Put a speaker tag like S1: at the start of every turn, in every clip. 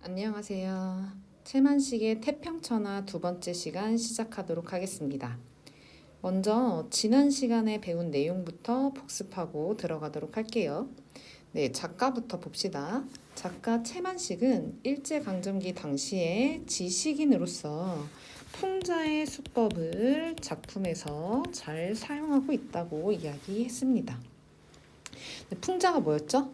S1: 안녕하세요. 채만식의 태평천하 두 번째 시간 시작하도록 하겠습니다. 먼저 지난 시간에 배운 내용부터 복습하고 들어가도록 할게요. 네, 작가부터 봅시다. 작가 채만식은 일제강점기 당시에 지식인으로서 풍자의 수법을 작품에서 잘 사용하고 있다고 이야기했습니다. 네, 풍자가 뭐였죠?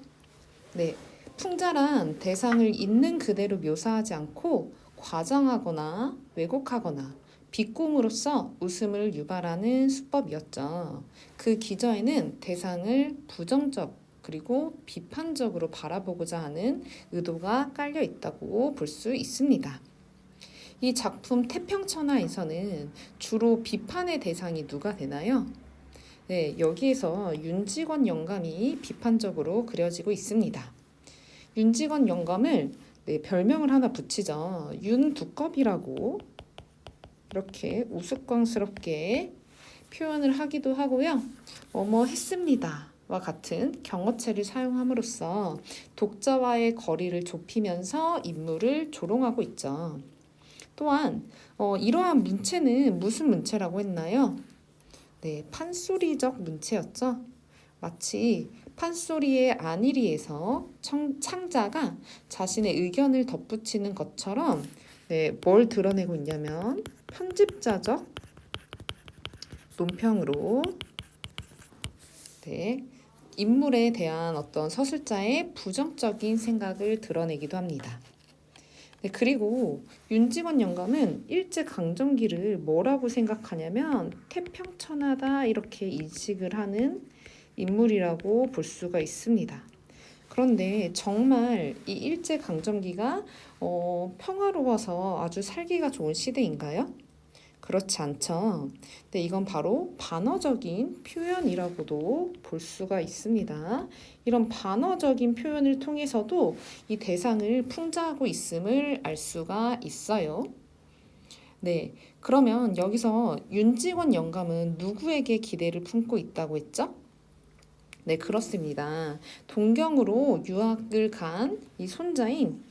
S1: 네, 풍자란 대상을 있는 그대로 묘사하지 않고 과장하거나 왜곡하거나 비꿈으로써 웃음을 유발하는 수법이었죠. 그 기저에는 대상을 부정적 그리고 비판적으로 바라보고자 하는 의도가 깔려 있다고 볼 수 있습니다. 이 작품 태평천하에서는 주로 비판의 대상이 누가 되나요? 네, 여기에서 윤직원 영감이 비판적으로 그려지고 있습니다. 윤직원 영감을 별명을 하나 붙이죠. 윤두껍이라고 이렇게 우스꽝스럽게 표현을 하기도 하고요. 뭐뭐 했습니다. 와 같은 경어체를 사용함으로써 독자와의 거리를 좁히면서 인물을 조롱하고 있죠. 또한 이러한 문체는 무슨 문체라고 했나요? 네, 판소리적 문체였죠. 마치 판소리의 안일이에서 창자가 자신의 의견을 덧붙이는 것처럼 뭘 드러내고 있냐면 편집자적 논평으로 인물에 대한 어떤 서술자의 부정적인 생각을 드러내기도 합니다. 그리고 윤직원 영감은 일제강점기를 뭐라고 생각하냐면 태평천하다 이렇게 인식을 하는 인물이라고 볼 수가 있습니다. 그런데 정말 이 일제강점기가 평화로워서 아주 살기가 좋은 시대인가요? 그렇지 않죠. 근데 이건 바로 반어적인 표현이라고도 볼 수가 있습니다. 이런 반어적인 표현을 통해서도 이 대상을 풍자하고 있음을 알 수가 있어요. 네, 그러면 여기서 윤직원 영감은 누구에게 기대를 품고 있다고 했죠? 네, 그렇습니다. 동경으로 유학을 간 이 손자인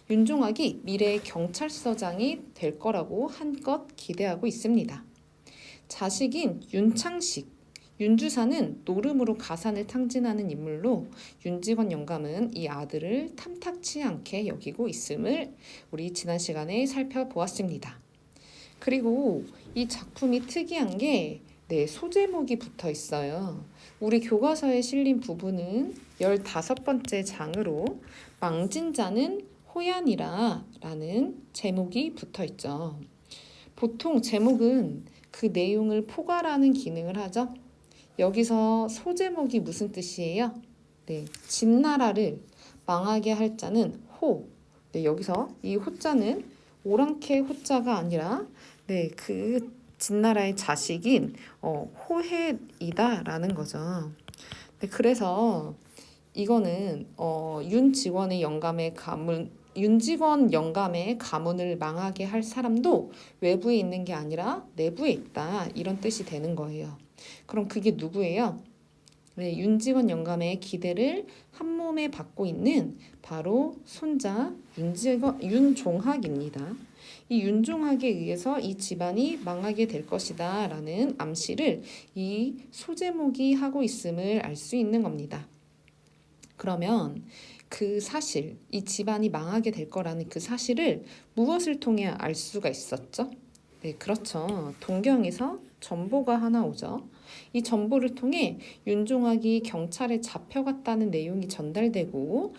S1: 윤종학이 미래의 경찰서장이 될 거라고 한껏 기대하고 있습니다. 자식인 윤주사는 노름으로 가산을 탕진하는 인물로 윤직원 영감은 이 아들을 탐탁치 않게 여기고 있음을 우리 지난 시간에 살펴보았습니다. 그리고 이 작품이 특이한 게 소제목이 붙어 있어요. 우리 교과서에 실린 부분은 15번째 장으로 망진자는 호얀이라 라는 제목이 붙어 있죠. 보통 제목은 그 내용을 포괄하는 기능을 하죠. 여기서 소제목이 무슨 뜻이에요? 네, 진나라를 망하게 할 자는 호. 네, 여기서 이 호자는 오랑캐 호자가 아니라 그 진나라의 자식인 호해이다라는 거죠. 네, 그래서 이거는 윤직원 영감의 가문을 망하게 할 사람도 외부에 있는 게 아니라 내부에 있다 이런 뜻이 되는 거예요. 그럼 그게 누구예요? 네, 윤직원 영감의 기대를 한 몸에 받고 있는 바로 손자 윤종학입니다. 이 윤종학에 의해서 이 집안이 망하게 될 것이다 라는 암시를 이 소제목이 하고 있음을 알 수 있는 겁니다. 그러면 그 사실, 이 집안이 망하게 될 거라는 그 사실을 무엇을 통해 알 수가 있었죠? 네, 그렇죠. 동경에서 전보가 하나 오죠. 이 전보를 통해 윤종학이 경찰에 잡혀갔다는 내용이 전달되고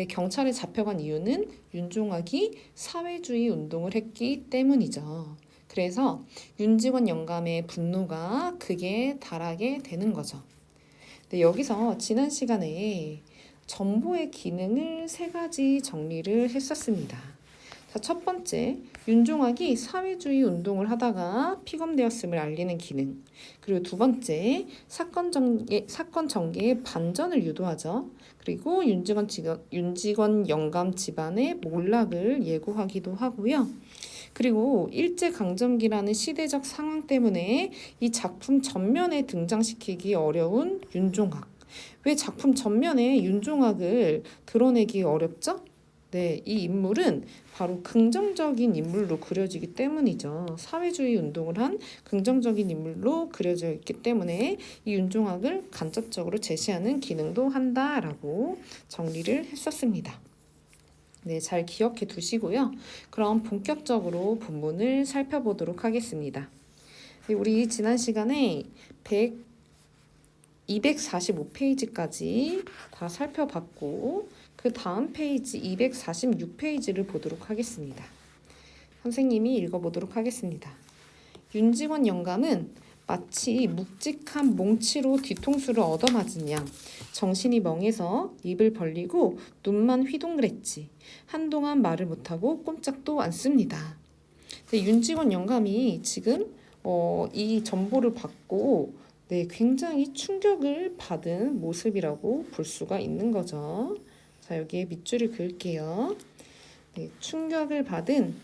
S1: 경찰에 잡혀간 이유는 윤종학이 사회주의 운동을 했기 때문이죠. 그래서 윤직원 영감의 분노가 극에 달하게 되는 거죠. 여기서 지난 시간에 전보의 기능을 3가지 정리를 했었습니다. 자, 첫 번째, 윤종학이 사회주의 운동을 하다가 피검되었음을 알리는 기능. 그리고 두 번째, 사건 전개의 반전을 유도하죠. 그리고 윤직원 영감 집안의 몰락을 예고하기도 하고요. 그리고 일제강점기라는 시대적 상황 때문에 이 작품 전면에 등장시키기 어려운 윤종학. 왜 작품 전면에 윤종학을 드러내기 어렵죠? 네, 이 인물은 바로 긍정적인 인물로 그려지기 때문이죠. 사회주의 운동을 한 긍정적인 인물로 그려져 있기 때문에 이 윤종학을 간접적으로 제시하는 기능도 한다라고 정리를 했었습니다. 네, 잘 기억해 두시고요. 그럼 본격적으로 본문을 살펴보도록 하겠습니다. 네, 우리 지난 시간에 245페이지까지 다 살펴봤고 그 다음 페이지 246페이지를 보도록 하겠습니다. 선생님이 읽어보도록 하겠습니다. 윤직원 영감은 마치 묵직한 몽치로 뒤통수를 얻어맞은 양 정신이 멍해서 입을 벌리고 눈만 휘둥그랬지 한동안 말을 못하고 꼼짝도 않습니다. 윤직원 영감이 지금 이 정보를 받고 굉장히 충격을 받은 모습이라고 볼 수가 있는 거죠. 자, 여기에 밑줄을 그을게요. 충격을 받은,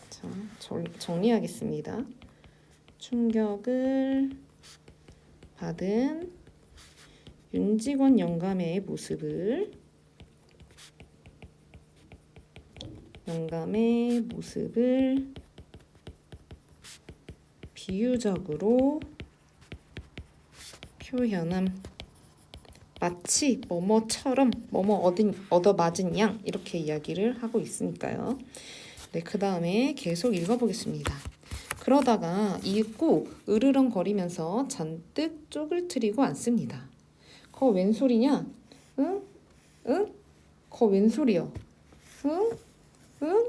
S1: 자, 정리하겠습니다. 충격을 받은 윤직원 영감의 모습을 비유적으로 표현함. 마치 뭐뭐처럼 뭐뭐 얻어맞은 양 이렇게 이야기를 하고 있으니까요. 네, 그 다음에 계속 읽어보겠습니다. 그러다가 이윽고 으르렁거리면서 잔뜩 쪼글트리고 앉습니다. 거 웬 소리냐? 응? 응? 거 웬 소리여? 응? 응?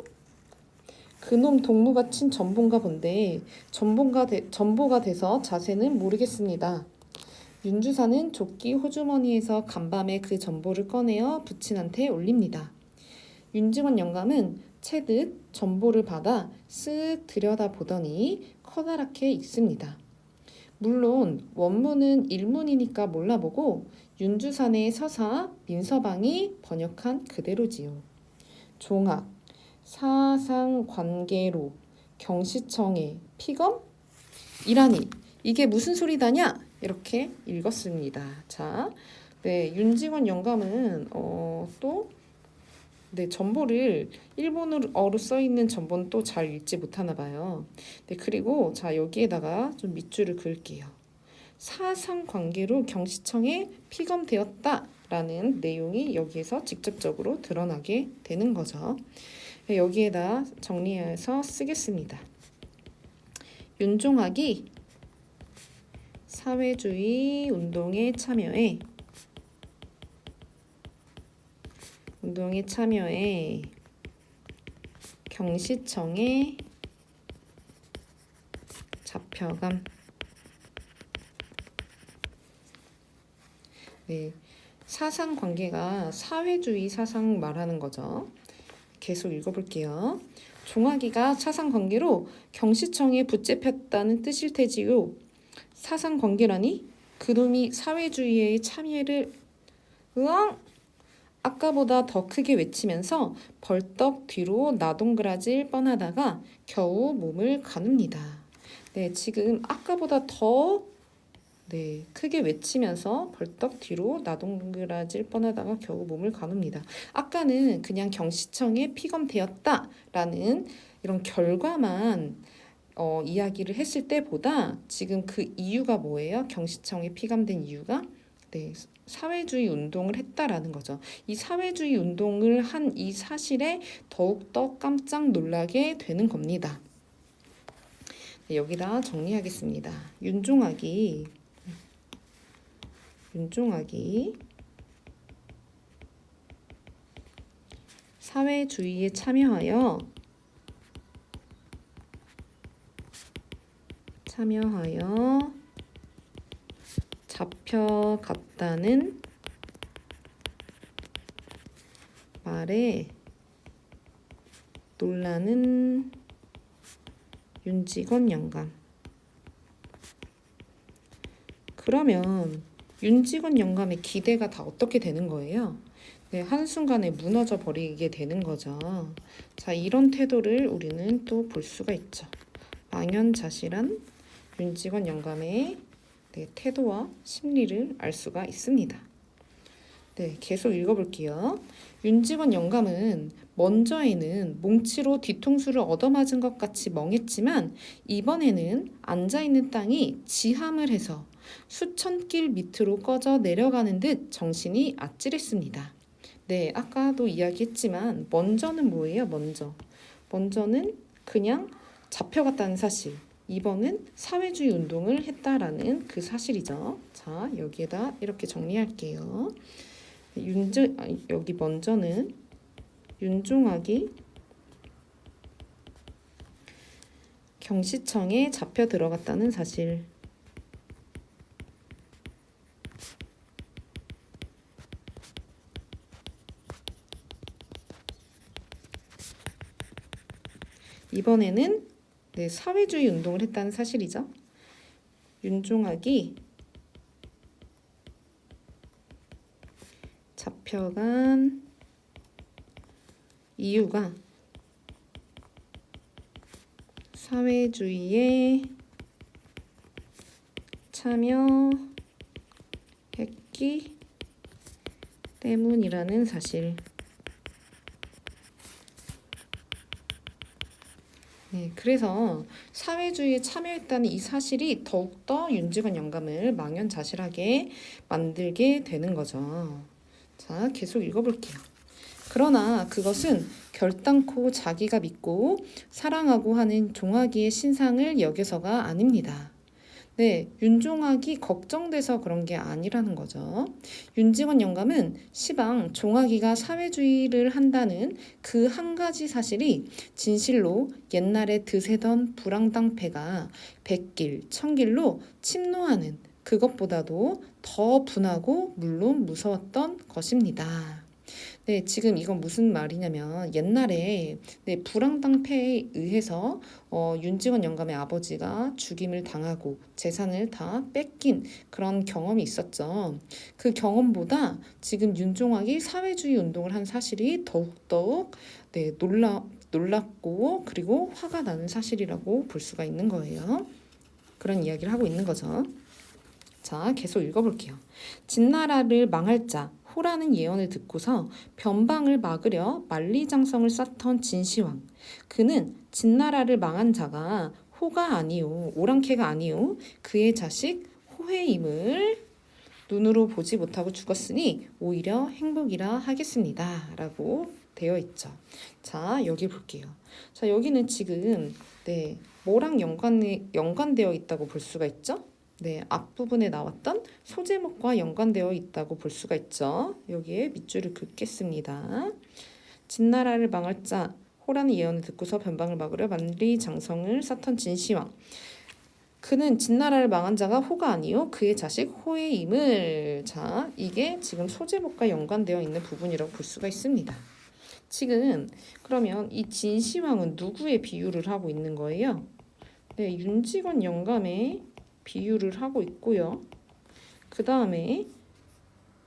S1: 그놈 동무가 친 전보인가 본데 전보가 돼서 자세는 모르겠습니다. 윤주사는 조끼 호주머니에서 간밤에 그 전보를 꺼내어 부친한테 올립니다. 윤직원 영감은 채듯 전보를 받아 쓱 들여다보더니 커다랗게 읽습니다. 물론 원문은 일문이니까 몰라보고 윤주산의 서사 민서방이 번역한 그대로지요. 종학, 사상관계로, 경시청의 피검? 이라니 이게 무슨 소리다냐? 이렇게 읽었습니다. 자, 윤직원 영감은 전보를 일본어로 써 있는 전보는 또 잘 읽지 못하나 봐요. 그리고 자 여기에다가 좀 밑줄을 그을게요. 사상관계로 경시청에 피검되었다라는 내용이 여기에서 직접적으로 드러나게 되는 거죠. 여기에다 정리해서 쓰겠습니다. 윤종학이 사회주의 운동에 참여해 경시청에 잡혀감. 사상관계가 사회주의 사상 말하는 거죠. 계속 읽어볼게요. 종학이가 사상관계로 경시청에 붙잡혔다는 뜻일 테지요. 사상관계라니? 그놈이 사회주의에 참여를 아까보다 더 크게 외치면서 벌떡 뒤로 나동그라질 뻔하다가 겨우 몸을 가눕니다. 지금 아까보다 더 크게 외치면서 벌떡 뒤로 나동그라질 뻔하다가 겨우 몸을 가눕니다. 아까는 그냥 경시청에 피검되었다라는 이런 결과만 이야기를 했을 때보다 지금 그 이유가 뭐예요? 경시청에 피감된 이유가 사회주의 운동을 했다라는 거죠. 이 사회주의 운동을 한 이 사실에 더욱더 깜짝 놀라게 되는 겁니다. 여기다 정리하겠습니다. 윤종학이 사회주의에 참여하여 잡혀갔다는 말에 놀라는 윤직원 영감. 그러면 윤직원 영감의 기대가 다 어떻게 되는 거예요? 한순간에 무너져 버리게 되는 거죠. 자, 이런 태도를 우리는 또 볼 수가 있죠. 망연자실한 윤직원 영감의 태도와 심리를 알 수가 있습니다. 네, 계속 읽어볼게요. 윤직원 영감은 먼저에는 몽치로 뒤통수를 얻어맞은 것 같이 멍했지만 이번에는 앉아있는 땅이 지함을 해서 수천 길 밑으로 꺼져 내려가는 듯 정신이 아찔했습니다. 네, 아까도 이야기했지만 먼저는 뭐예요? 먼저는 그냥 잡혀갔다는 사실. 2번은 사회주의 운동을 했다라는 그 사실이죠. 자, 여기에다 이렇게 정리할게요. 여기 먼저는 윤종학이 경시청에 잡혀 들어갔다는 사실. 2번에는 네, 사회주의 운동을 했다는 사실이죠. 윤종학이 잡혀간 이유가 사회주의에 참여했기 때문이라는 사실. 네, 그래서 사회주의에 참여했다는 이 사실이 더욱더 윤직원 영감을 망연자실하게 만들게 되는 거죠. 자, 계속 읽어볼게요. 그러나 그것은 결단코 자기가 믿고 사랑하고 하는 종학이의 신상을 여겨서가 아닙니다. 네, 윤종학이 걱정돼서 그런 게 아니라는 거죠. 윤직원 영감은 시방 종학이가 사회주의를 한다는 그 한 가지 사실이 진실로 옛날에 드세던 불황당패가 백길, 천길로 침노하는 그것보다도 더 분하고 물론 무서웠던 것입니다. 네, 지금 이건 무슨 말이냐면 옛날에 네, 불황당패에 의해서 윤직원 영감의 아버지가 죽임을 당하고 재산을 다 뺏긴 그런 경험이 있었죠. 그 경험보다 지금 윤종학이 사회주의 운동을 한 사실이 더욱더욱 네, 놀랍고 그리고 화가 나는 사실이라고 볼 수가 있는 거예요. 그런 이야기를 하고 있는 거죠. 자, 계속 읽어볼게요. 진나라를 망할 자 호라는 예언을 듣고서 변방을 막으려 만리장성을 쌓던 진시황. 그는 진나라를 망한 자가 호가 아니요 오랑캐가 아니요 그의 자식 호해임을 눈으로 보지 못하고 죽었으니 오히려 행복이라 하겠습니다. 라고 되어 있죠. 자, 여기 볼게요. 자, 여기는 지금 네, 뭐랑 연관되어 있다고 볼 수가 있죠? 네, 앞부분에 나왔던 소제목과 연관되어 있다고 볼 수가 있죠. 여기에 밑줄을 긋겠습니다. 진나라를 망할 자 호라는 예언을 듣고서 변방을 막으려 만리장성을 쌓던 진시황. 그는 진나라를 망한 자가 호가 아니요 그의 자식 호의임을. 자, 이게 지금 소제목과 연관되어 있는 부분이라고 볼 수가 있습니다. 지금 그러면 이 진시황은 누구의 비유를 하고 있는 거예요? 네, 윤직원 영감의 비유를 하고 있고요. 그 다음에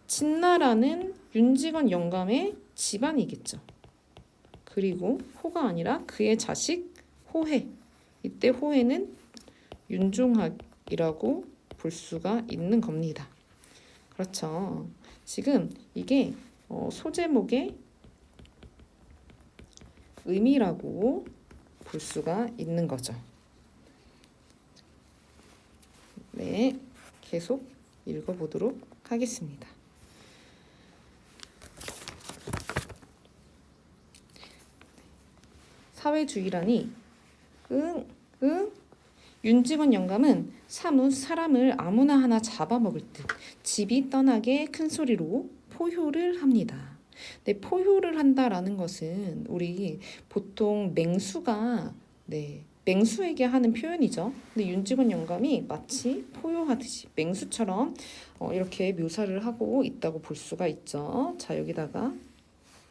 S1: 진나라는 윤직원 영감의 집안이겠죠. 그리고 호가 아니라 그의 자식 호해. 이때 호해는 윤종학이라고 볼 수가 있는 겁니다. 그렇죠. 지금 이게 소제목의 의미라고 볼 수가 있는 거죠. 네, 계속 읽어보도록 하겠습니다. 사회주의라니 윤직원 영감은 사뭇 사람을 아무나 하나 잡아먹을 듯 집이 떠나게 큰 소리로 포효를 합니다. 네, 포효를 한다라는 것은 우리 보통 맹수가 네, 맹수에게 하는 표현이죠. 근데 윤직원 영감이 마치 포효하듯이 맹수처럼 이렇게 묘사를 하고 있다고 볼 수가 있죠. 자, 여기다가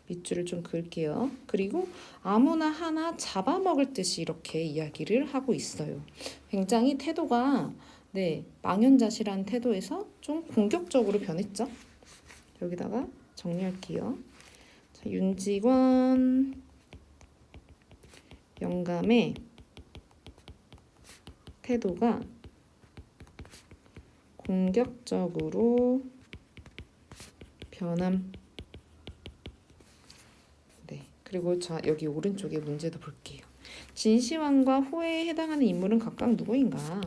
S1: 밑줄을 좀 그을게요. 그리고 아무나 하나 잡아먹을 듯이 이렇게 이야기를 하고 있어요. 굉장히 태도가 네, 망연자실한 태도에서 좀 공격적으로 변했죠. 여기다가 정리할게요. 자, 윤직원 영감의 태도가 공격적으로 변함. 네. 그리고 자, 여기 오른쪽에 문제도 볼게요. 진시황과 호해에 해당하는 인물은 각각 누구인가?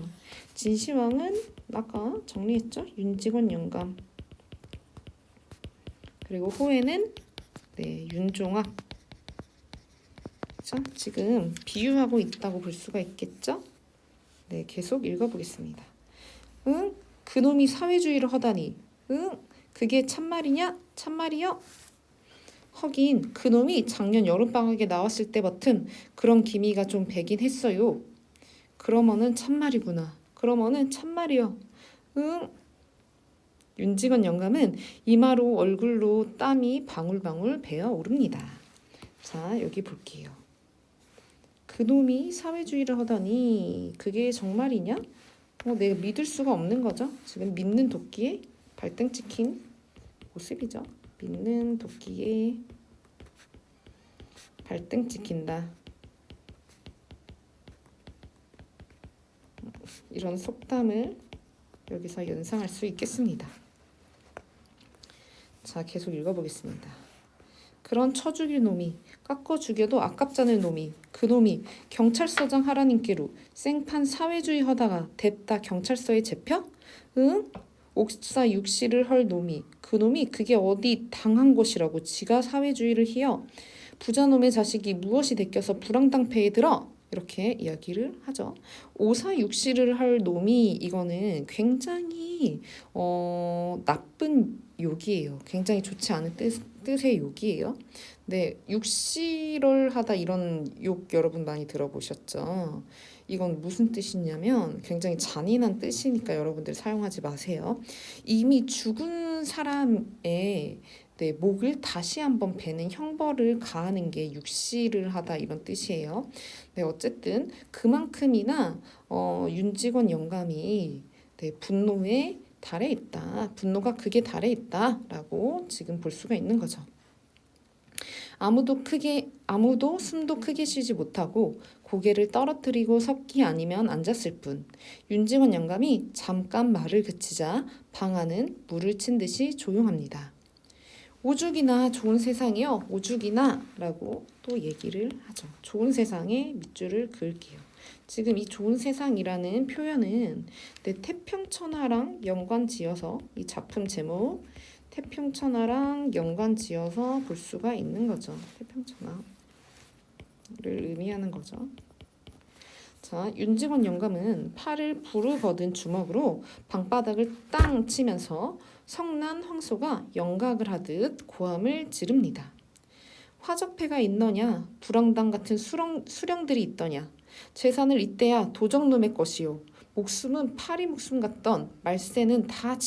S1: 진시황은 아까 정리했죠? 윤직원 영감. 그리고 호해는 네, 윤종학. 자, 지금 비유하고 있다고 볼 수가 있겠죠? 네, 계속 읽어보겠습니다. 응? 그놈이 사회주의를 하다니. 응? 그게 참말이냐? 참말이요? 하긴 그놈이 작년 여름방학에 나왔을 때 같은 그런 기미가 좀 배긴 했어요. 그러면은 참말이구나. 그러면은 참말이요. 응? 윤직원 영감은 이마로 얼굴로 땀이 방울방울 배어 오릅니다. 자, 여기 볼게요. 그놈이 사회주의를 하다니 그게 정말이냐? 내가 믿을 수가 없는 거죠. 지금 믿는 도끼에 발등 찍힌 모습이죠. 믿는 도끼에 발등 찍힌다. 이런 속담을 여기서 연상할 수 있겠습니다. 자, 계속 읽어보겠습니다. 그런 쳐죽일 놈이 깎아 죽여도 아깝잖을 놈이 그놈이 경찰서장 하라님께로 생판 사회주의 하다가 뎁다 경찰서에 잡혀? 응? 옥사 육시를 헐 놈이 그놈이 그게 어디 당한 것이라고 지가 사회주의를 희여 부자놈의 자식이 무엇이 데껴서 불황당패에 들어? 이렇게 이야기를 하죠. 오사육시를 할 놈이 이거는 굉장히 나쁜 욕이에요. 굉장히 좋지 않은 뜻의 욕이에요. 네, 육시를 하다 이런 욕 여러분 많이 들어보셨죠? 이건 무슨 뜻이냐면 굉장히 잔인한 뜻이니까 여러분들 사용하지 마세요. 이미 죽은 사람의 네, 목을 다시 한번 베는 형벌을 가하는 게 육시를 하다 이런 뜻이에요. 네, 어쨌든 그만큼이나 윤직원 영감이 네, 분노에 달해 있다. 분노가 극에 달해 있다라고 지금 볼 수가 있는 거죠. 아무도 숨도 크게 쉬지 못하고 고개를 떨어뜨리고 섰기 아니면 앉았을 뿐. 윤직원 영감이 잠깐 말을 그치자 방 안은 물을 친 듯이 조용합니다. 오죽이나 좋은 세상이요. 오죽이나 라고 또 얘기를 하죠. 좋은 세상에 밑줄을 그을게요. 지금 이 좋은 세상이라는 표현은 네, 태평천하랑 연관지어서 이 작품 제목 태평천하랑 연관지어서 볼 수가 있는 거죠. 태평천하를 의미하는 거죠. 자, 윤직원 영감은 팔을 부르거든 주먹으로 방바닥을 땅 치면서 성난 황소가 영각을 하듯 고함을 지릅니다. 화적패가 있너냐? 불황당 같은 수령들이 있더냐? 재산을 이때야 도적놈의 것이요. 목숨은 파리 목숨 같던 말세는 다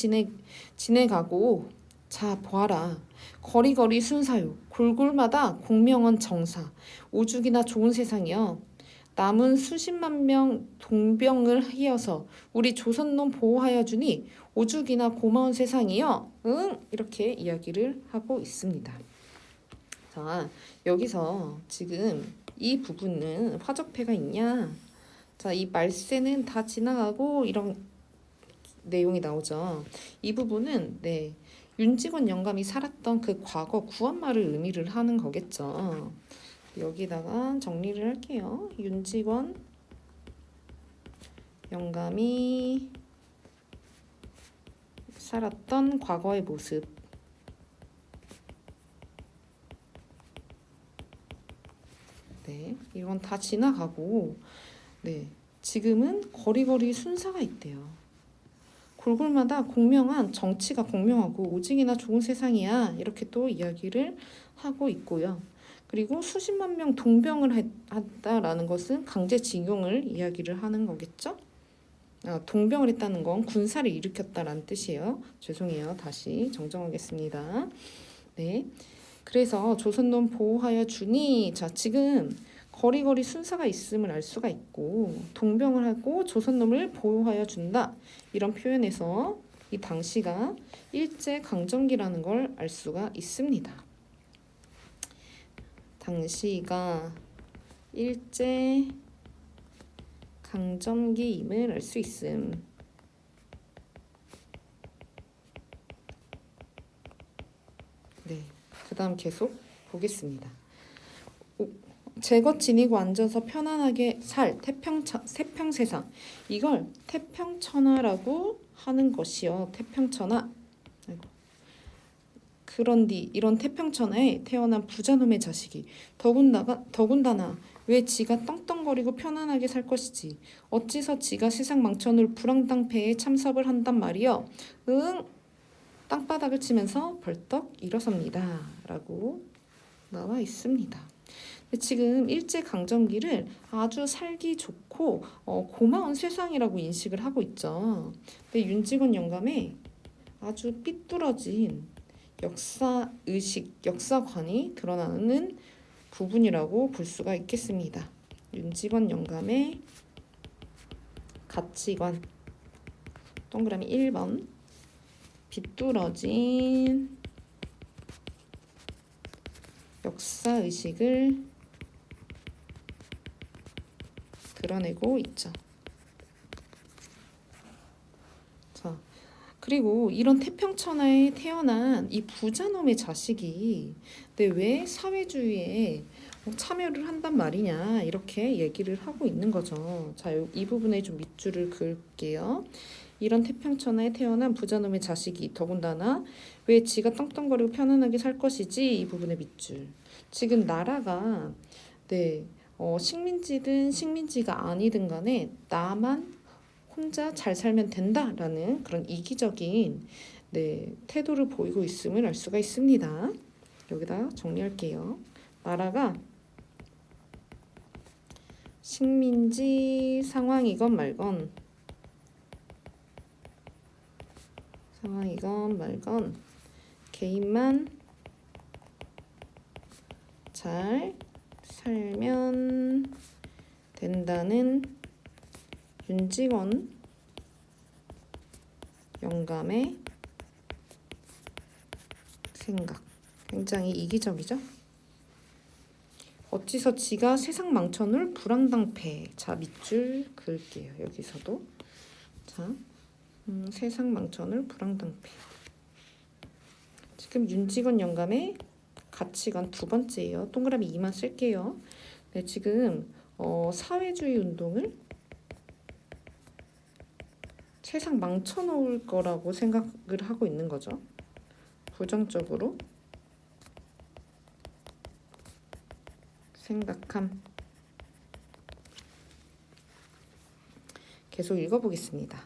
S1: 지내가고 자 보아라. 거리거리 순사요. 골골마다 공명한 정사. 오죽이나 좋은 세상이여. 남은 수십만 명 동병을 희어서 우리 조선놈 보호하여 주니 오죽이나 고마운 세상이여. 응? 이렇게 이야기를 하고 있습니다. 자, 여기서 지금 이 부분은 화적패가 있냐? 자, 이 말세는 다 지나가고 이런 내용이 나오죠. 이 부분은 네, 윤직원 영감이 살았던 그 과거 구한말을 의미를 하는 거겠죠. 여기다가 정리를 할게요. 윤직원 영감이 살았던 과거의 모습. 네, 이건 다 지나가고 네, 지금은 거리거리 순사가 있대요. 골골마다 공명한 정치가 공명하고 오직이나 좋은 세상이야. 이렇게 또 이야기를 하고 있고요. 그리고 수십만 명 동병을 했다라는 것은 강제징용을 이야기를 하는 거겠죠. 동병을 했다는 건 군사를 일으켰다라는 뜻이에요. 죄송해요. 다시 정정하겠습니다. 네, 그래서 조선놈 보호하여 주니 자 지금 거리거리 순사가 있음을 알 수가 있고 동병을 하고 조선놈을 보호하여 준다 이런 표현에서 이 당시가 일제 강점기라는 걸 알 수가 있습니다. 당시가 일제 강점기임을 알 수 있음. 그 다음 계속 보겠습니다. 제것 지니고 앉아서 편안하게 살 태평세상. 이걸 태평천하라고 하는 것이요. 태평천하. 아이고. 그런디 이런 태평천하에 태어난 부자놈의 자식이 더군다나 왜 지가 떵떵거리고 편안하게 살 것이지 어찌서 지가 세상 망천을 불황당패에 참석을 한단 말이여. 응. 땅바닥을 치면서 벌떡 일어섭니다 라고 나와 있습니다. 지금 일제강점기를 아주 살기 좋고 고마운 세상이라고 인식을 하고 있죠. 근데 윤직원 영감의 아주 삐뚤어진 역사의식, 역사관이 드러나는 부분이라고 볼 수가 있겠습니다. 윤직원 영감의 가치관 동그라미 1번 삐뚤어진 역사의식을 드러내고 있죠. 자, 그리고 이런 태평천하에 태어난 이 부자놈의 자식이 왜 사회주의에 참여를 한단 말이냐 이렇게 얘기를 하고 있는 거죠. 자, 이 부분에 좀 밑줄을 그을게요. 이런 태평천하에 태어난 부자놈의 자식이 더군다나 왜 지가 떵떵거리고 편안하게 살 것이지 이 부분의 밑줄. 지금 나라가 식민지든 식민지가 아니든 간에 나만 혼자 잘 살면 된다라는 그런 이기적인 태도를 보이고 있음을 알 수가 있습니다. 여기다 정리할게요. 나라가 식민지 상황이건 말건 개인만 잘 살면 된다는 윤직원 영감의 생각. 굉장히 이기적이죠? 어찌서 지가 세상 망천을 불황당패. 자, 밑줄 그을게요. 여기서도. 자, 세상 망천을 불황당패. 지금 윤직원 영감의 가치관 두 번째예요. 동그라미 2만 쓸게요. 네, 지금 사회주의 운동을 세상 망쳐놓을 거라고 생각을 하고 있는 거죠. 부정적으로 생각함. 계속 읽어보겠습니다.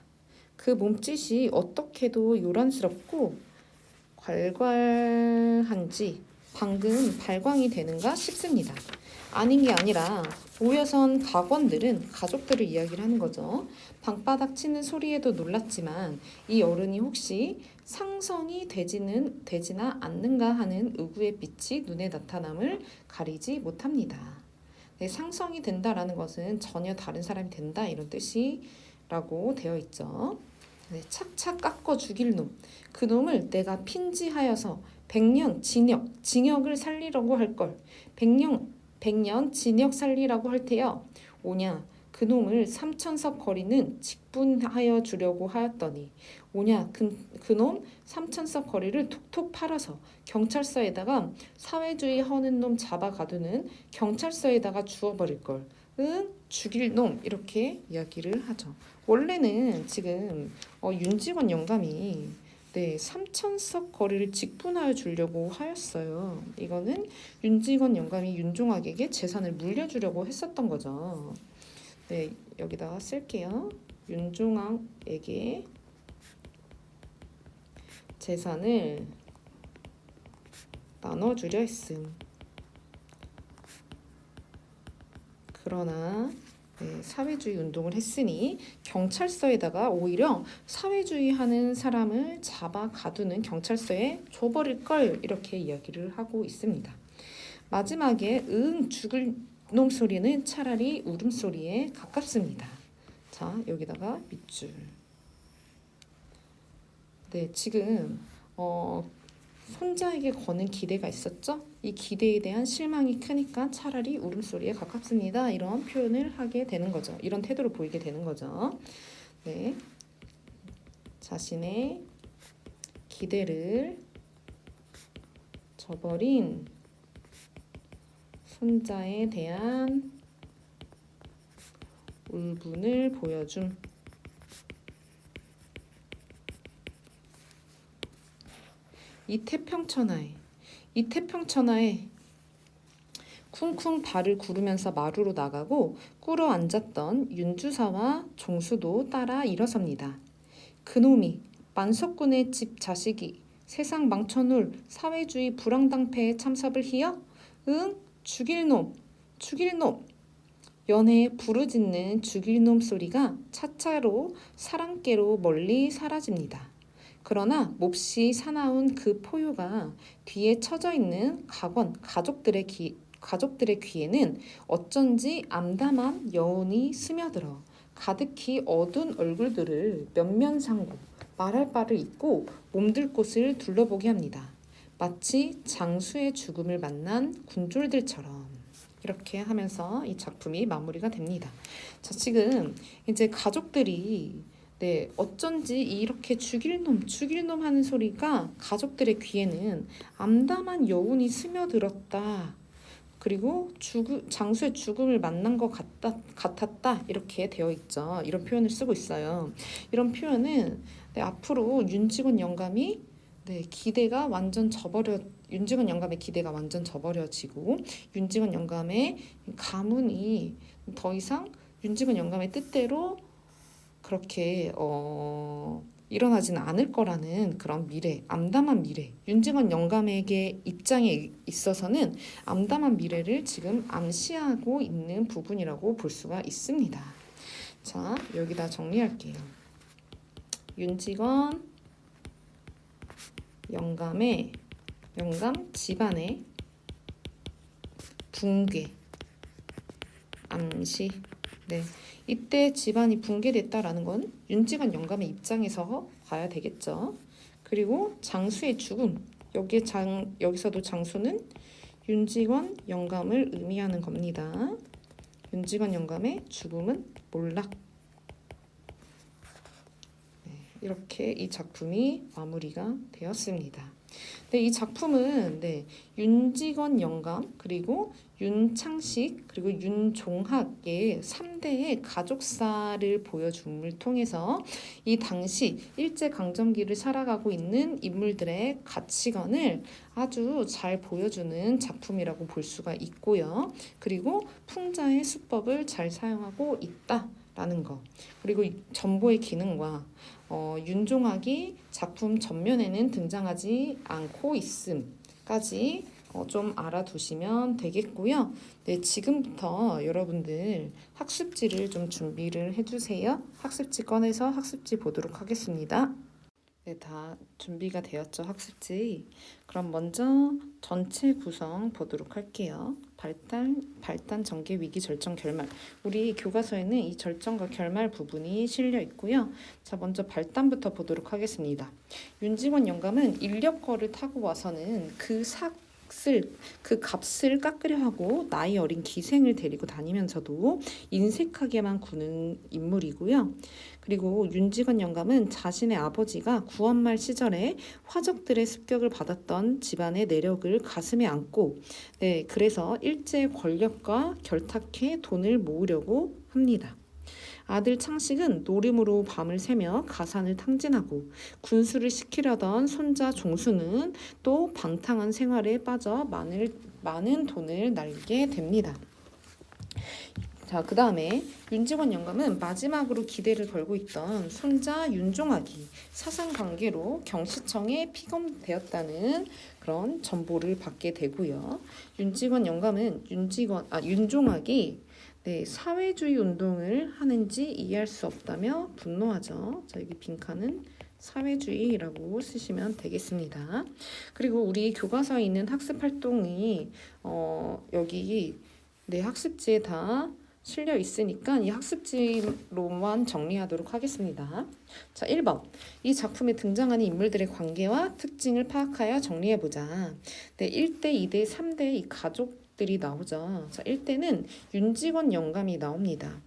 S1: 그 몸짓이 어떻게도 요란스럽고 괄괄한지 방금 발광이 되는가 싶습니다. 아닌 게 아니라 모여선 가관들은 가족들을 이야기를 하는 거죠. 방바닥 치는 소리에도 놀랐지만 이 어른이 혹시 상성이 되지나 않는가 하는 의구의 빛이 눈에 나타남을 가리지 못합니다. 상성이 된다라는 것은 전혀 다른 사람이 된다 이런 뜻이라고 되어 있죠. 착착 깎아 죽일 놈. 그 놈을 내가 핀지하여서 100년 징역을 살리려고 할걸. 100년 징역 살리라고 할 테여. 오냐 그 놈을 3천석 거리는 직분하여 주려고 하였더니 오냐 그 놈 3천석 거리를 톡톡 팔아서 경찰서에다가 사회주의 하는 놈 잡아 가두는 경찰서에다가 주워버릴걸. 응? 죽일 놈 이렇게 이야기를 하죠. 원래는 지금 윤직원 영감이 3천석 거리를 직분하여 주려고 하였어요. 이거는 윤직원 영감이 윤종학에게 재산을 물려주려고 했었던 거죠. 네, 여기다가 쓸게요. 윤종학에게 재산을 나눠주려 했음. 그러나 사회주의 운동을 했으니 경찰서에다가 오히려 사회주의 하는 사람을 잡아 가두는 경찰서에 줘버릴 걸 이렇게 이야기를 하고 있습니다. 마지막에 죽을 놈 소리는 차라리 울음소리에 가깝습니다. 자, 여기다가 밑줄. 네, 지금 손자에게 거는 기대가 있었죠? 이 기대에 대한 실망이 크니까 차라리 울음소리에 가깝습니다. 이런 표현을 하게 되는 거죠. 이런 태도를 보이게 되는 거죠. 네, 자신의 기대를 저버린 손자에 대한 울분을 보여줌. 이태평천하에 쿵쿵 발을 구르면서 마루로 나가고 꿇어 앉았던 윤주사와 종수도 따라 일어섭니다. 그놈이 만석군의 집 자식이 세상 망쳐놓을 사회주의 불황당패에 참석을 히여? 응? 죽일 놈! 연해에 부르짖는 죽일 놈 소리가 차차로 사랑께로 멀리 사라집니다. 그러나 몹시 사나운 그 포효가 뒤에 처져 있는 가족들의 귀에는 어쩐지 암담한 여운이 스며들어 가득히 어두운 얼굴들을 면면상고 말할 바를 잊고 몸들 곳을 둘러보게 합니다. 마치 장수의 죽음을 만난 군졸들처럼. 이렇게 하면서 이 작품이 마무리가 됩니다. 자, 지금 이제 가족들이 어쩐지 이렇게 죽일 놈 하는 소리가 가족들의 귀에는 암담한 여운이 스며들었다. 그리고 장수의 죽음을 만난 것 같았다. 이렇게 되어 있죠. 이런 표현을 쓰고 있어요. 이런 표현은 앞으로 윤직원 영감의 기대가 완전 저버려지고 윤직원 영감의 가문이 더 이상 윤직원 영감의 뜻대로 그렇게 일어나지는 않을 거라는 그런 미래, 암담한 미래. 윤직원 영감에게 입장에 있어서는 암담한 미래를 지금 암시하고 있는 부분이라고 볼 수가 있습니다. 자, 여기다 정리할게요. 윤직원 영감 집안의 붕괴, 암시. 이때 집안이 붕괴됐다라는 건 윤직원 영감의 입장에서 봐야 되겠죠. 그리고 장수의 죽음, 여기서도 장수는 윤직원 영감을 의미하는 겁니다. 윤직원 영감의 죽음은 몰락. 이렇게 이 작품이 마무리가 되었습니다. 이 작품은 윤직원 영감, 그리고 윤창식, 그리고 윤종학의 3대의 가족사를 보여줌을 통해서 이 당시 일제강점기를 살아가고 있는 인물들의 가치관을 아주 잘 보여주는 작품이라고 볼 수가 있고요. 그리고 풍자의 수법을 잘 사용하고 있다라는 거. 그리고 전보의 기능과 윤종학이 작품 전면에는 등장하지 않고 있음까지 좀 알아두시면 되겠고요. 지금부터 여러분들 학습지를 좀 준비를 해주세요. 학습지 꺼내서 학습지 보도록 하겠습니다. 다 준비가 되었죠, 학습지. 그럼 먼저 전체 구성 보도록 할게요. 발단, 전개, 위기, 절정, 결말. 우리 교과서에는 이 절정과 결말 부분이 실려 있고요. 자, 먼저 발단부터 보도록 하겠습니다. 윤직원 영감은 인력거를 타고 와서는 그 값을 깎으려 하고 나이 어린 기생을 데리고 다니면서도 인색하게만 구는 인물이고요. 그리고 윤직원 영감은 자신의 아버지가 구원말 시절에 화적들의 습격을 받았던 집안의 내력을 가슴에 안고 그래서 일제의 권력과 결탁해 돈을 모으려고 합니다. 아들 창식은 노름으로 밤을 새며 가산을 탕진하고 군수를 시키려던 손자 종수는 또 방탕한 생활에 빠져 많은 돈을 날게 됩니다. 자, 그 다음에 윤직원 영감은 마지막으로 기대를 걸고 있던 손자 윤종학이 사상관계로 경시청에 피검되었다는 그런 정보를 받게 되고요. 윤직원 영감은 윤종학이 사회주의 운동을 하는지 이해할 수 없다며 분노하죠. 자, 여기 빈칸은 사회주의라고 쓰시면 되겠습니다. 그리고 우리 교과서에 있는 학습 활동이 여기 학습지에 다 실려 있으니까 이 학습지로만 정리하도록 하겠습니다. 자, 1번. 이 작품에 등장하는 인물들의 관계와 특징을 파악하여 정리해보자. 1대, 2대, 3대 이 가족들이 나오죠. 자, 1대는 윤직원 영감이 나옵니다.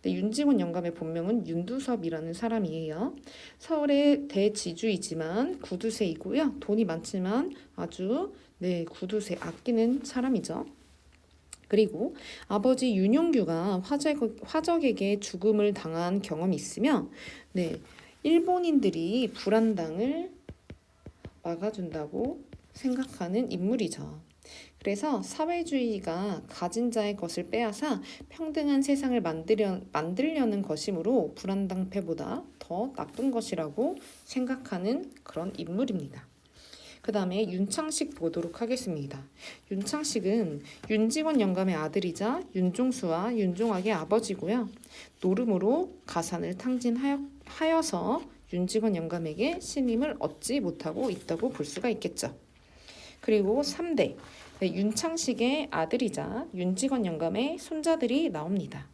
S1: 윤직원 영감의 본명은 윤두섭이라는 사람이에요. 서울의 대지주이지만 구두쇠이고요. 돈이 많지만 아주 네, 구두쇠 아끼는 사람이죠. 그리고 아버지 윤용규가 화적에게 죽음을 당한 경험이 있으며, 네, 일본인들이 불안당을 막아준다고 생각하는 인물이죠. 그래서 사회주의가 가진 자의 것을 빼앗아 평등한 세상을 만들려는 것이므로 불안당패보다 더 나쁜 것이라고 생각하는 그런 인물입니다. 그 다음에 윤창식 보도록 하겠습니다. 윤창식은 윤직원 영감의 아들이자 윤종수와 윤종학의 아버지고요. 노름으로 가산을 탕진하여서 윤직원 영감에게 신임을 얻지 못하고 있다고 볼 수가 있겠죠. 그리고 3대 윤창식의 아들이자 윤직원 영감의 손자들이 나옵니다.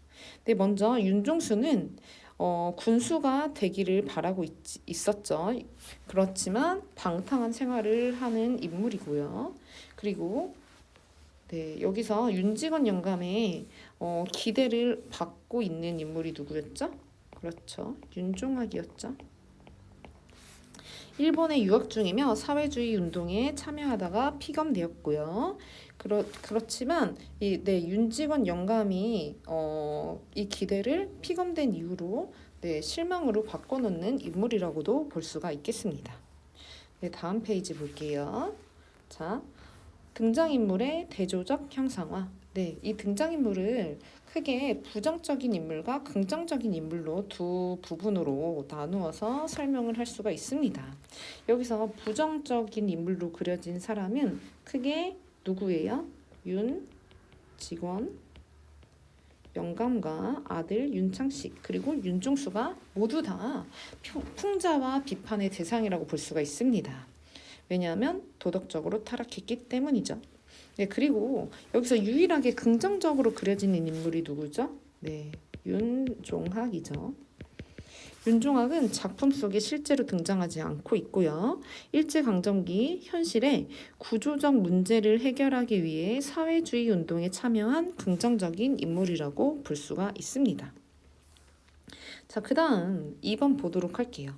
S1: 먼저 윤종수는 군수가 되기를 바라고 있었죠. 그렇지만 방탕한 생활을 하는 인물이고요. 그리고 여기서 윤직원 영감의 기대를 받고 있는 인물이 누구였죠? 그렇죠. 윤종학이었죠. 일본에 유학 중이며 사회주의 운동에 참여하다가 피감되었고요. 그렇지만 윤직원 영감이 이 기대를 피감된 이후로 실망으로 바꿔놓는 인물이라고도 볼 수가 있겠습니다. 다음 페이지 볼게요. 자, 등장인물의 대조적 형상화. 이 등장인물을 크게 부정적인 인물과 긍정적인 인물로 두 부분으로 나누어서 설명을 할 수가 있습니다. 여기서 부정적인 인물로 그려진 사람은 크게 누구예요? 윤직원 영감과 아들 윤창식 그리고 윤종수가 모두 다 풍자와 비판의 대상이라고 볼 수가 있습니다. 왜냐하면 도덕적으로 타락했기 때문이죠. 그리고 여기서 유일하게 긍정적으로 그려지는 인물이 누구죠? 윤종학이죠. 윤종학은 작품 속에 실제로 등장하지 않고 있고요. 일제강점기 현실에 구조적 문제를 해결하기 위해 사회주의 운동에 참여한 긍정적인 인물이라고 볼 수가 있습니다. 자, 그 다음 2번 보도록 할게요.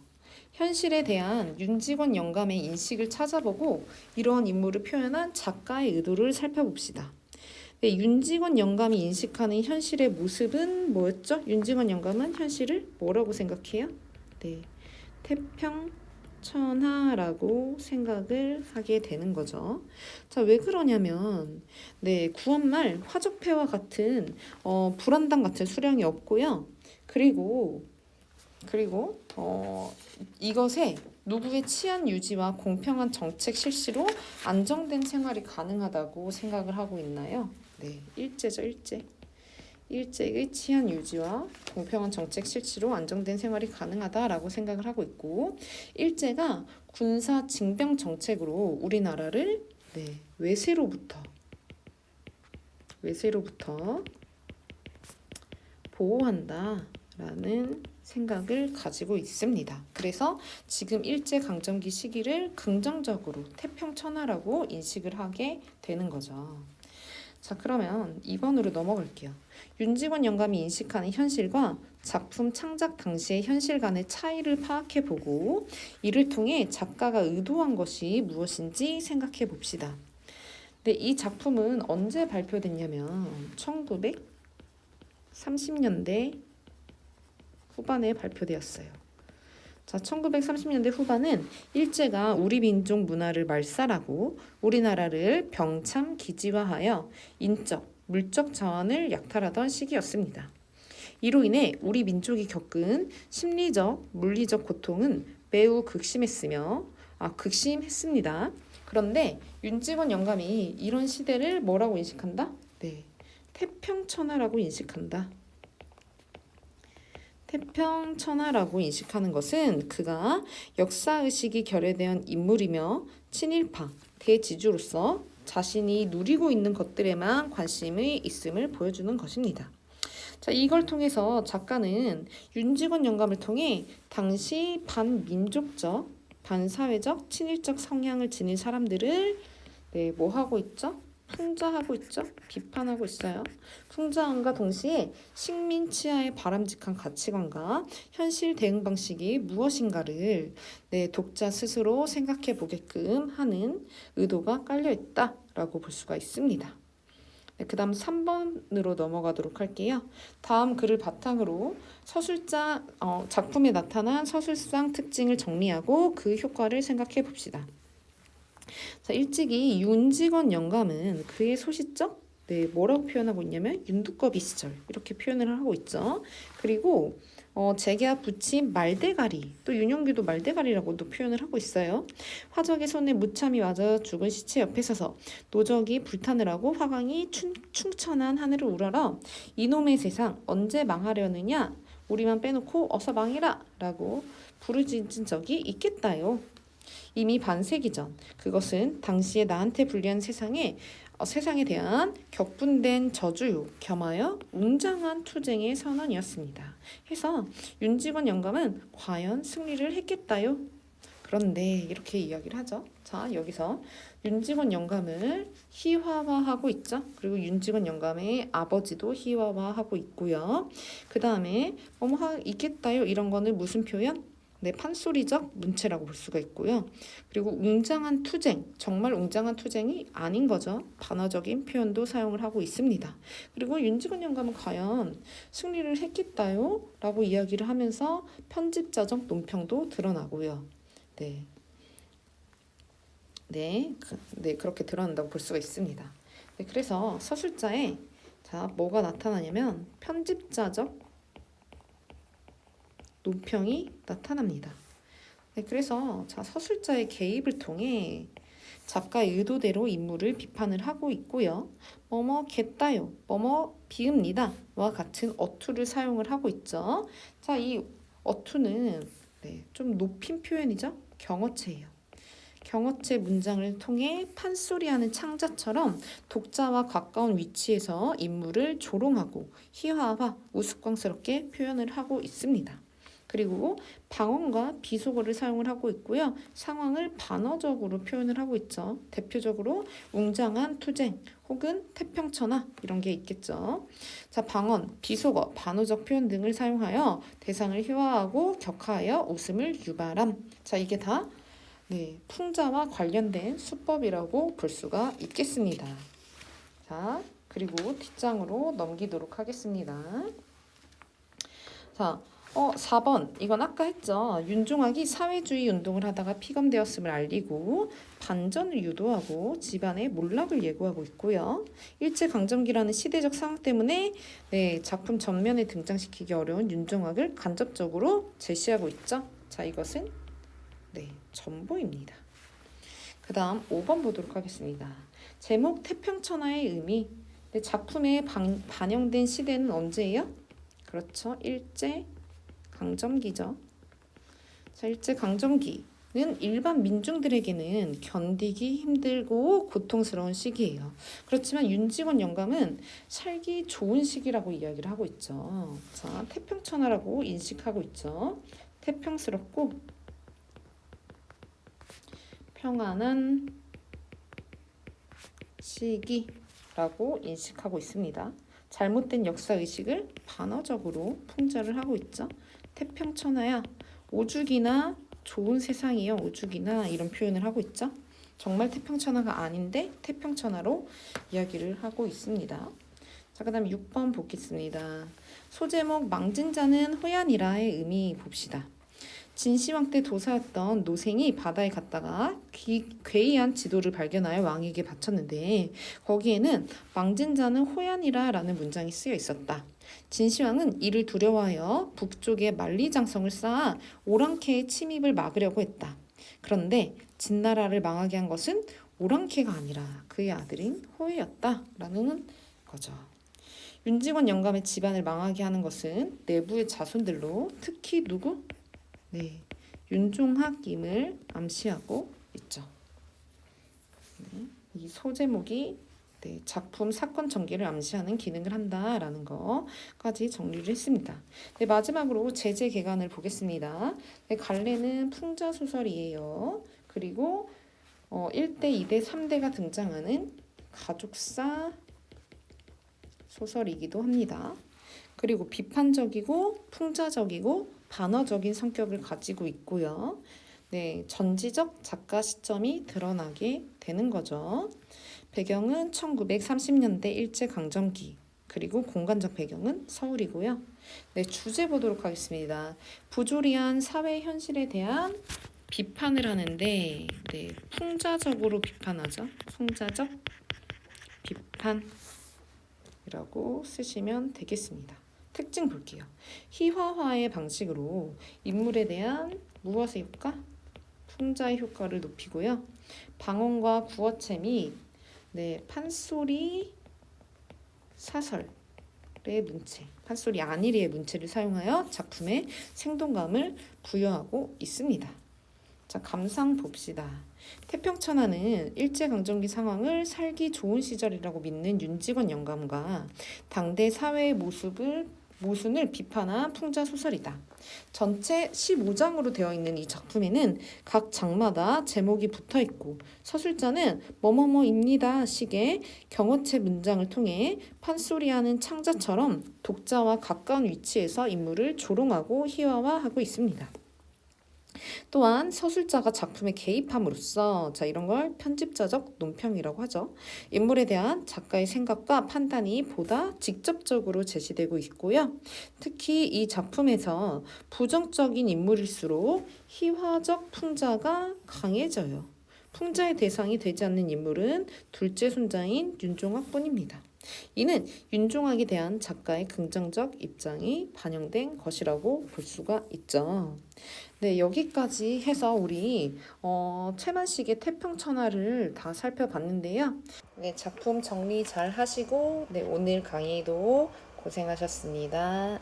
S1: 현실에 대한 윤직원 영감의 인식을 찾아보고 이러한 인물을 표현한 작가의 의도를 살펴봅시다. 윤직원 영감이 인식하는 현실의 모습은 뭐였죠? 윤직원 영감은 현실을 뭐라고 생각해요? 태평천하라고 생각을 하게 되는 거죠. 자, 왜 그러냐면 구원말 화적패와 같은 불안당 같은 수령이 없고요. 그리고 이것에 누구의 치안 유지와 공평한 정책 실시로 안정된 생활이 가능하다고 생각을 하고 있나요? 일제죠, 일제. 일제의 치안 유지와 공평한 정책 실시로 안정된 생활이 가능하다라고 생각을 하고 있고, 일제가 군사 징병 정책으로 우리나라를 외세로부터 보호한다라는 생각을 가지고 있습니다. 그래서 지금 일제강점기 시기를 긍정적으로 태평천하라고 인식을 하게 되는 거죠. 자, 그러면 2번으로 넘어갈게요. 윤직원 영감이 인식하는 현실과 작품 창작 당시의 현실 간의 차이를 파악해보고 이를 통해 작가가 의도한 것이 무엇인지 생각해 봅시다. 이 작품은 언제 발표됐냐면 1930년대 후반에 발표되었어요. 자, 1930년대 후반은 일제가 우리 민족 문화를 말살하고 우리나라를 병참 기지화하여 인적, 물적 자원을 약탈하던 시기였습니다. 이로 인해 우리 민족이 겪은 심리적, 물리적 고통은 매우 극심했습니다. 그런데 윤직원 영감이 이런 시대를 뭐라고 인식한다? 태평천하라고 인식한다. 태평천하라고 인식하는 것은 그가 역사의식이 결여된 인물이며 친일파, 대지주로서 자신이 누리고 있는 것들에만 관심이 있음을 보여주는 것입니다. 자, 이걸 통해서 작가는 윤직원 영감을 통해 당시 반민족적, 반사회적, 친일적 성향을 지닌 사람들을 뭐 하고 있죠? 풍자하고 있죠? 비판하고 있어요. 풍자함과 동시에 식민치하의 바람직한 가치관과 현실 대응 방식이 무엇인가를 독자 스스로 생각해 보게끔 하는 의도가 깔려 있다라고 볼 수가 있습니다. 그 다음 3번으로 넘어가도록 할게요. 다음 글을 바탕으로 작품에 나타난 서술상 특징을 정리하고 그 효과를 생각해 봅시다. 자, 일찍이 윤직원 영감은 그의 소시적 뭐라고 표현하고 있냐면 윤두꺼비 시절 이렇게 표현을 하고 있죠. 그리고 재계와 붙인 말대가리, 또 윤영규도 말대가리라고도 표현을 하고 있어요. 화적의 손에 무참히 맞아 죽은 시체 옆에 서서 노적이 불타느라고 화광이 충천한 하늘을 우러러 이놈의 세상 언제 망하려느냐, 우리만 빼놓고 어서 망해라 라고 부르짖은 적이 있겠다요. 이미 반세기 전 그것은 당시에 나한테 불리한 세상에 대한 격분된 저주요 겸하여 웅장한 투쟁의 선언이었습니다. 해서 윤직원 영감은 과연 승리를 했겠다요? 그런데 이렇게 이야기를 하죠. 자, 여기서 윤직원 영감을 희화화하고 있죠. 그리고 윤직원 영감의 아버지도 희화화하고 있고요. 그 다음에 있겠다요 이런 거는 무슨 표현? 판소리적 문체라고 볼 수가 있고요. 그리고 웅장한 투쟁, 정말 웅장한 투쟁이 아닌 거죠. 반어적인 표현도 사용을 하고 있습니다. 그리고 윤직원 영감은 과연 승리를 했겠다요? 라고 이야기를 하면서 편집자적 논평도 드러나고요. 그렇게 드러난다고 볼 수가 있습니다. 그래서 서술자에 뭐가 나타나냐면 편집자적 논평이 나타납니다. 그래서 서술자의 개입을 통해 작가의 의도대로 인물을 비판을 하고 있고요. 겠다요, 비읍니다 와 같은 어투를 사용을 하고 있죠. 자, 이 어투는 좀 높인 표현이죠. 경어체예요. 경어체 문장을 통해 판소리하는 창자처럼 독자와 가까운 위치에서 인물을 조롱하고 희화화, 우스꽝스럽게 표현을 하고 있습니다. 그리고 방언과 비속어를 사용을 하고 있고요. 상황을 반어적으로 표현을 하고 있죠. 대표적으로 웅장한 투쟁 혹은 태평천하 이런 게 있겠죠. 자, 방언, 비속어, 반어적 표현 등을 사용하여 대상을 희화하고 격하여 웃음을 유발함. 자, 이게 다 풍자와 관련된 수법이라고 볼 수가 있겠습니다. 자, 그리고 뒷장으로 넘기도록 하겠습니다. 자, 4번 이건 아까 했죠. 윤종학이 사회주의 운동을 하다가 피감되었음을 알리고 반전을 유도하고 집안의 몰락을 예고하고 있고요. 일제강점기라는 시대적 상황 때문에 작품 전면에 등장시키기 어려운 윤종학을 간접적으로 제시하고 있죠. 자, 이것은 전보입니다. 그 다음 5번 보도록 하겠습니다. 제목 태평천하의 의미. 작품에 반영된 시대는 언제예요? 그렇죠. 일제강점기죠. 자, 일제강점기는 일반 민중들에게는 견디기 힘들고 고통스러운 시기예요. 그렇지만 윤직원 영감은 살기 좋은 시기라고 이야기를 하고 있죠. 자, 태평천하라고 인식하고 있죠. 태평스럽고 평안한 시기라고 인식하고 있습니다. 잘못된 역사의식을 반어적으로 풍자를 하고 있죠. 태평천하야, 오죽이나 좋은 세상이요, 오죽이나 이런 표현을 하고 있죠. 정말 태평천하가 아닌데 태평천하로 이야기를 하고 있습니다. 자, 그 다음 6번 보겠습니다. 소제목 망진자는 호얀이라의 의미 봅시다. 진시황 때 도사였던 노생이 바다에 갔다가 괴이한 지도를 발견하여 왕에게 바쳤는데 거기에는 망진자는 호얀이라 라는 문장이 쓰여 있었다. 진시황은 이를 두려워하여 북쪽에 만리장성을 쌓아 오랑캐의 침입을 막으려고 했다. 그런데 진나라를 망하게 한 것은 오랑캐가 아니라 그의 아들인 호해였다라는 거죠. 윤직원 영감의 집안을 망하게 하는 것은 내부의 자손들로 특히 누구? 윤종학임을 암시하고 있죠. 이 소제목이 작품 사건 전개를 암시하는 기능을 한다라는 거까지 정리를 했습니다. 마지막으로 제재 개간을 보겠습니다. 갈래는 풍자 소설이에요. 그리고 1대, 2대, 3대가 등장하는 가족사 소설이기도 합니다. 그리고 비판적이고 풍자적이고 반어적인 성격을 가지고 있고요. 네, 전지적 작가 시점이 드러나게 되는 거죠. 배경은 1930년대 일제강점기, 그리고 공간적 배경은 서울이고요. 네, 주제 보도록 하겠습니다. 부조리한 사회 현실에 대한 비판을 하는데, 네, 풍자적으로 비판하죠. 풍자적 비판이라고 쓰시면 되겠습니다. 특징 볼게요. 희화화의 방식으로 인물에 대한 무엇의 효과? 풍자의 효과를 높이고요. 방언과 구어체 및 판소리 사설의 문체, 판소리 안일이의 문체를 사용하여 작품에 생동감을 부여하고 있습니다. 자, 감상 봅시다. 태평천하는 일제강점기 상황을 살기 좋은 시절이라고 믿는 윤직원 영감과 당대 사회의 모순을 비판한 풍자소설이다. 전체 15장으로 되어 있는 이 작품에는 각 장마다 제목이 붙어 있고 서술자는 뭐뭐뭐입니다 식의 경어체 문장을 통해 판소리하는 창자처럼 독자와 가까운 위치에서 인물을 조롱하고 희화화하고 있습니다. 또한 서술자가 작품에 개입함으로써 이런 걸 편집자적 논평이라고 하죠. 인물에 대한 작가의 생각과 판단이 보다 직접적으로 제시되고 있고요. 특히 이 작품에서 부정적인 인물일수록 희화적 풍자가 강해져요. 풍자의 대상이 되지 않는 인물은 둘째 손자인 윤종학뿐입니다. 이는 윤종학에 대한 작가의 긍정적 입장이 반영된 것이라고 볼 수가 있죠. 네, 여기까지 해서 우리 최만식의 태평천하를 다 살펴봤는데요. 네, 작품 정리 잘 하시고 오늘 강의도 고생하셨습니다.